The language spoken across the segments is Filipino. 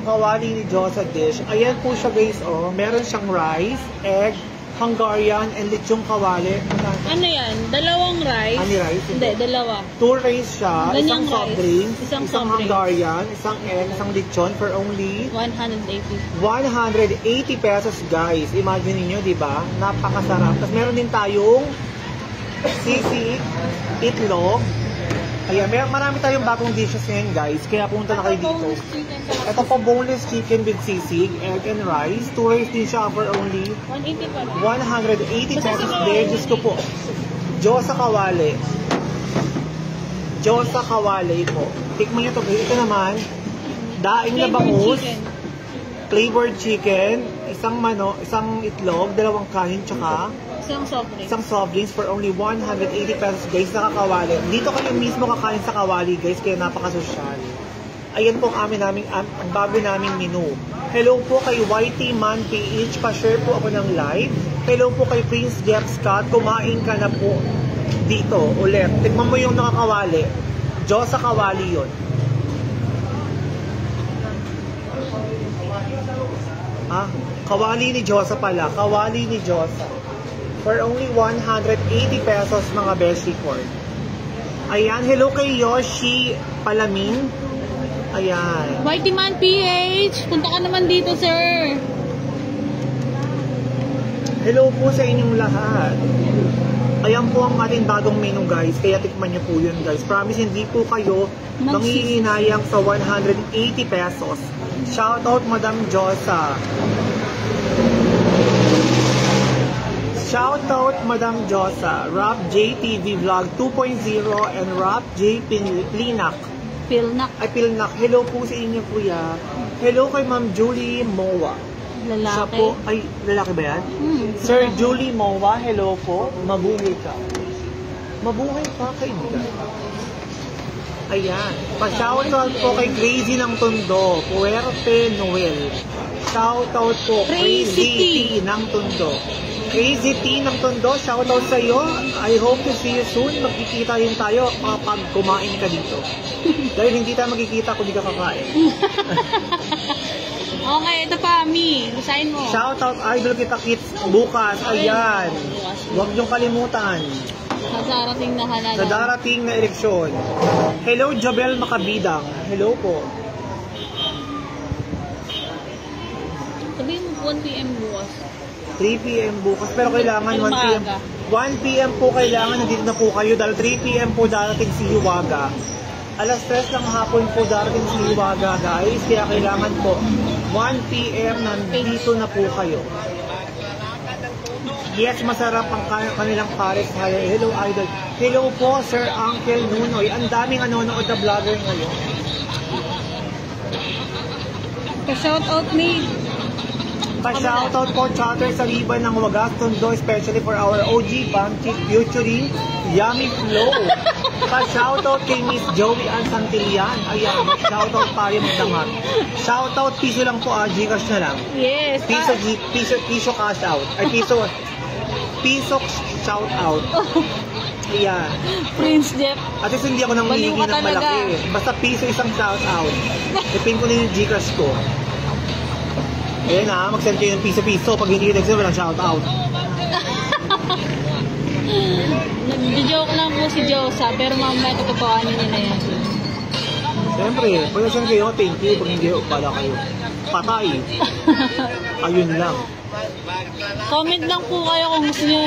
kawali ni Diyosa dish. Ayan po siya guys, oh. Meron siyang rice, egg, Hungarian, and lechong kawali. Ano yan? Dalawang rice? Ano rice? Hindi, dalawa. 2 rice siya, Ganyang isang soft rice, drinks, isang isang soft drink. Hungarian, isang egg, isang lechon for only 180. 180 pesos guys. Imagine niyo, di ba? Napakasarap. Tapos meron din tayong sisig, itlog. Ayan, marami tayong bagong dishes ngayon guys. Kaya punta na kayo dito. Ito po boneless chicken with sisig, egg and rice. 2 rice din siya for only 180 pa. 180 pesos din. Diyos ko po. Diyosa kawali. Diyosa kawali po. Tikman nyo ito. Ito naman, daing na bangus. Flavored chicken. Isang isang itlog, 2 kanin, tsaka isang soft drinks for only 180 pesos guys, nakakawali. Dito kayo mismo kakain sa kawali guys, kaya napakasosyal. Ayan po ang bago naming menu. Hello po kay YT Man PH, pa-share po ako ng live. Hello po kay Prince Jeff Scott, kumain ka na po dito ulit. Tignan mo yung nakakawali. Diyosa kawali yun. Kawali ni Diyosa pala. Kawali ni Diyosa. For only 180 pesos mga beshi corn. Ayan, hello kay Yoshi Palamin. Ayan. Whitey Man PH, punta ka naman dito, sir. Hello po sa inyong lahat. Ayan po ang ating bagong menu guys, kaya tikman nyo po yun guys. Promise hindi po kayo manghihinayang sa 180 pesos. Shoutout Madam Diyosa. Shoutout Madam Diyosa, Rap JTV Vlog 2.0 and Rap J Pilnak. Pilnak. Hello po sa inyo kuya. Hello kay Ma'am Julie Mowa. Lalaki. Siya po, ay, lalaki ba yan? Sir Julie Mowa, hello po. Mabuhay ka. Mabuhay ka kaibigan. Ayan. Pa-shoutout po kay Crazy ng Tondo, Puerte Noel. Shoutout po, Crazy T ng Tondo. Crazy T ng Tondo, shoutout sa iyo. I hope to see you soon. Magkikita rin tayo kapag kumain ka dito. Dahil hindi tayo magkikita kung di ka kakain. Okay, ito pa, Mi. Basahin mo. Shoutout, idol kita kids bukas. Ayan. Huwag niyong kalimutan. Sa darating na halalan. Sa darating na eleksyon. Hello, Jobel Makabidang. Hello po. Sabihin mo 1 PM bukas. 3 PM bukas, pero kailangan 1 PM. 1 PM po kailangan, nandito na po kayo dahil 3 PM po darating si Hiwaga. Alas 3 ng hapon po darating si Hiwaga guys, kaya kailangan po 1 PM nandito na po kayo. Yes, masarap ang kanilang pares. Hello idol. Hello po Sir Uncle Nunoy. Ang daming nanonood na vlogger ngayon. Pa-shoutout me. Pa-shoutout po chatter sa Liban ng Wagas Tondo, especially for our OG Bang Chick featuring Yummy Flow. Pa-shoutout kay Miss Joey Ann Santillan. Ayan, shoutout pa rin magdangat. Shoutout, piso lang po, Gcash na lang. Yes. Piso cash out. Ay, piso shout out. Ayan. Prince Jeff. At least hindi ako nangihingi ng malaki. Basta piso isang shout out. Ipin ko na yung Gcash ko. Ayan na, mag-send kayo ng piso-piso. Pag hindi kayo nag-send, walang shoutout. Nag-joke lang po si Diyosa, pero mamaya katotohanin niya na yan. Siyempre, pag nag-send kayo, thank you. Pag hindi, pala kayo. Patay. Ayun lang. Comment lang po kayo kung gusto niyo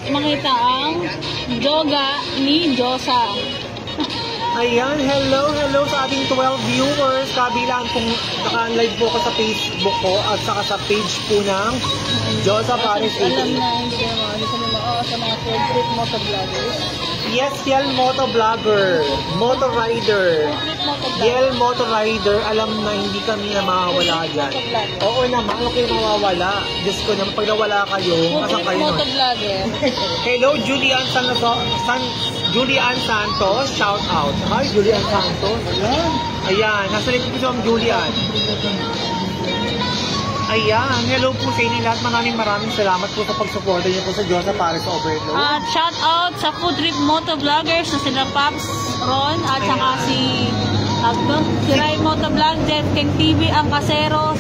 makita ang yoga ni Diyosa. Ayan, hello sa ating 12 viewers. Kabilang kung naka-live po ko sa Facebook ko at saka sa page po ng Diyosa Paris. Alam na, hindi ka naman sa mga field trip motovloggers. Yes, Yel Motovlogger, Motorider. Yel Motorider, alam na hindi kami na mawawala dyan. Oo naman, okay mawawala. Diyos ko naman, pag nawala kayo, asan kayo nun? Hello, Julian Santos, shout out. Hi, Julian Santos. Ayan, nasa rin po si Julian. Ayan, hello po sa inyo lahat. Maraming salamat po sa pagsuporta niyo po sa Diyosa Paris Overload. At shout out sa Food Trip Motovloggers na sila Pops Ron at saka si Si Rai Motovlog, Jeff King TV, ang kasero,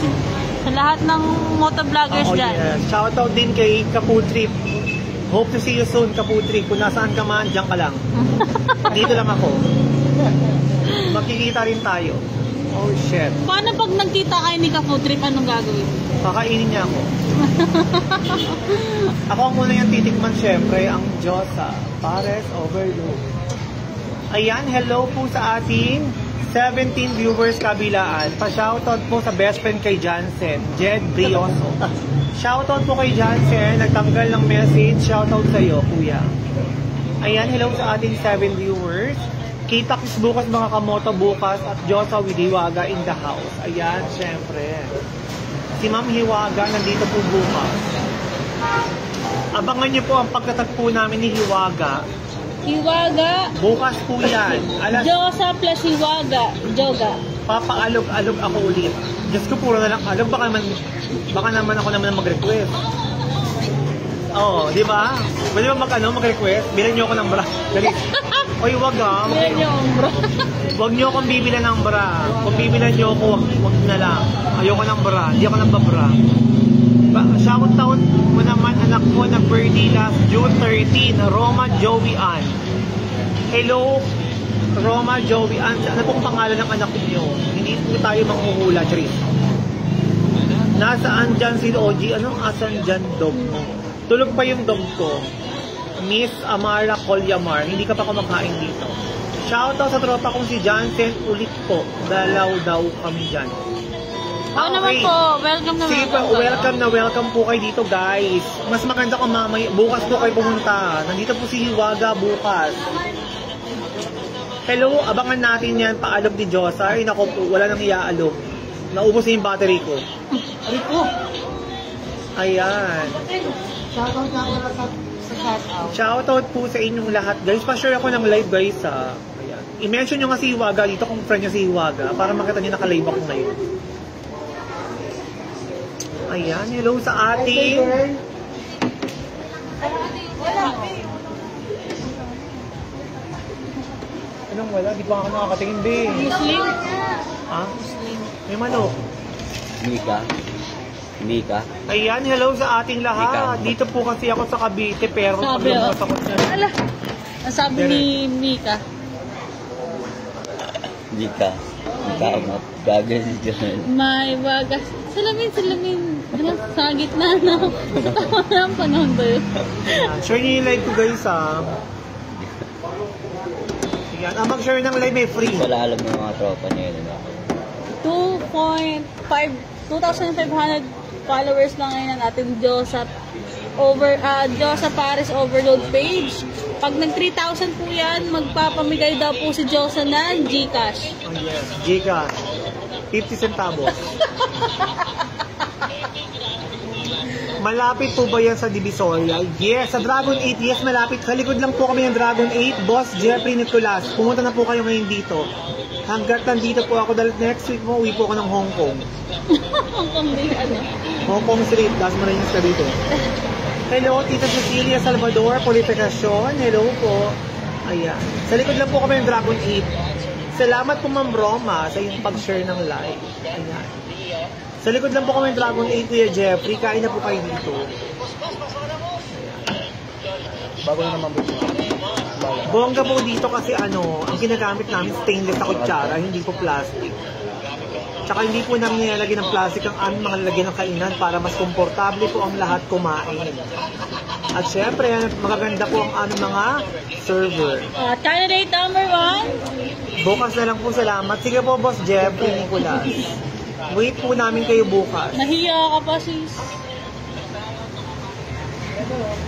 sa lahat ng motovloggers dyan. Yes. Shoutout din kay Kaputrip. Hope to see you soon, Kaputrip. Kung nasaan ka man, dyan ka lang. Dito lang ako. Magkikita rin tayo. Oh shit. Paano pag nagkita kayo ni Kaputrip, anong gagawin? Kakainin niya ako. Ako ang muna yung titikman, syempre, ang Diyosa Pares Overlook. Ayan, hello po sa ating 17 viewers kabilaan. Pa-shoutout po sa best friend kay Jansen, Jed Brioso. Shoutout po kay Jansen, nagtanggal ng message. Shoutout sa iyo, kuya. Ayan, hello sa ating 7 viewers. Kita-kits bukas mga kamoto bukas at Diyosa with Hiwaga in the house. Ayan, syempre. Si Ma'am Hiwaga nandito po bukas. Abangan niyo po ang pagkatagpo namin ni Hiwaga. Hiwaga. Bukas po yan. Diyosa plus Hiwaga. Joga. Papaalog-alog ako ulit. Diyos ko, puro na lang alog. Baka naman ako naman mag-request. Oo, di ba? Pwede ba mag-request? Bilan niyo ako ng bra. Dali. Oy, wag ah. Bilan niyo ang bra. Wag niyo akong bibilan ng bra. Kung bibilan niyo ako, wag na lang. Ayoko ng bra. Hindi ako ng babra. Shoutout mo naman anak mo na birthday last June 13, Roma Joey Ann. Hello, Roma Joey Ann. Ano pong pangalan ng anak niyo? Hindi po tayo manghuhula, Tris. Nasaan dyan si OG? Anong asan dyan dog mo? Tulog pa yung dog ko. Miss Amara Colyamar, hindi ka pa kumakain dito. Shoutout sa tropa kong si Jansen ulit po. Dalaw daw kami dyan. Oo naman po, welcome na welcome po kayo dito guys. Mas maganda kung mamaya, bukas po kayo pumunta. Nandito po si Hiwaga bukas. Hello, abangan natin yan, paalog ni Diyosa. Ay naku po, wala nang iaalog. Naubos na yung battery ko. Ayan. Shoutout po sa inyong lahat guys. Pa-share ako ng live guys ha. Ayan. I-mention nyo nga si Hiwaga dito kung friend nyo si Hiwaga para makita nyo naka-live ako ngayon. Ayan, hello sa ating anong wala? Di pa ako nakakatingin din. Muslim? Ha? May manok. Mika. Ayan, hello sa ating lahat. Dito po kasi ako sa Cavite pero sabi ako ala, ang sabi ni Mika. Mika mo. Gagal si John. May bagas. Salamin. Sa gitna na. Tama na ang panahon ba yun? Share nyo yung live ko guys ha. Ayan, mag-share ng live may free. Wala alam ng mga tropa niya yun. 2,500 followers lang ngayon ang ating Diyosa Pares Overload page. Pag nag 3,000 po yan, magpapamigay daw po si Diyosa ng Gcash. Oh yes, Gcash. 50 centavos. Malapit po ba yan sa Divisoria? Yes, sa Dragon 8, yes, malapit. Sa likod lang po kami ng Dragon 8. Boss Jeffrey Nicolas, pumunta na po kayo ngayon dito. Hanggat nandito po ako, dahil next week mo, uwi po ako ng Hong Kong. Hong Kong din, ano? Hong Kong Street, das mo rin yung sa dito. Hello, Tita Cecilia Salvador, Polificacion. Hello po. Ayan. Sa likod lang po kami ng Dragon 8. Salamat po Ma'am Roma sa iyong pag-share ng live. Ayan. Sa likod lang po kami ng Dragon 8, Kuya Jeffrey. Kain na po kayo dito. Bago na naman po. Bongga po dito kasi ang ginagamit namin stainless na kutsara, hindi po plastic. Tsaka hindi po namin nilalagyan ng plastic ang aming mga lalagyan ng kainan para mas komportable po ang lahat kumain. At syempre, magaganda po ang aming mga server. Candidate number 1. Bukas na lang po, salamat. Sige po, Boss Jeffrey Nicolas. Wait po namin kayo bukas. Nahiya ka pa, sis.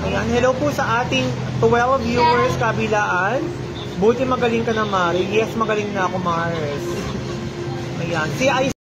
Ayan, hello po sa ating 12 viewers kabilaan. Buti magaling ka na, Mari. Yes, magaling na ako, Mars. Ayan, si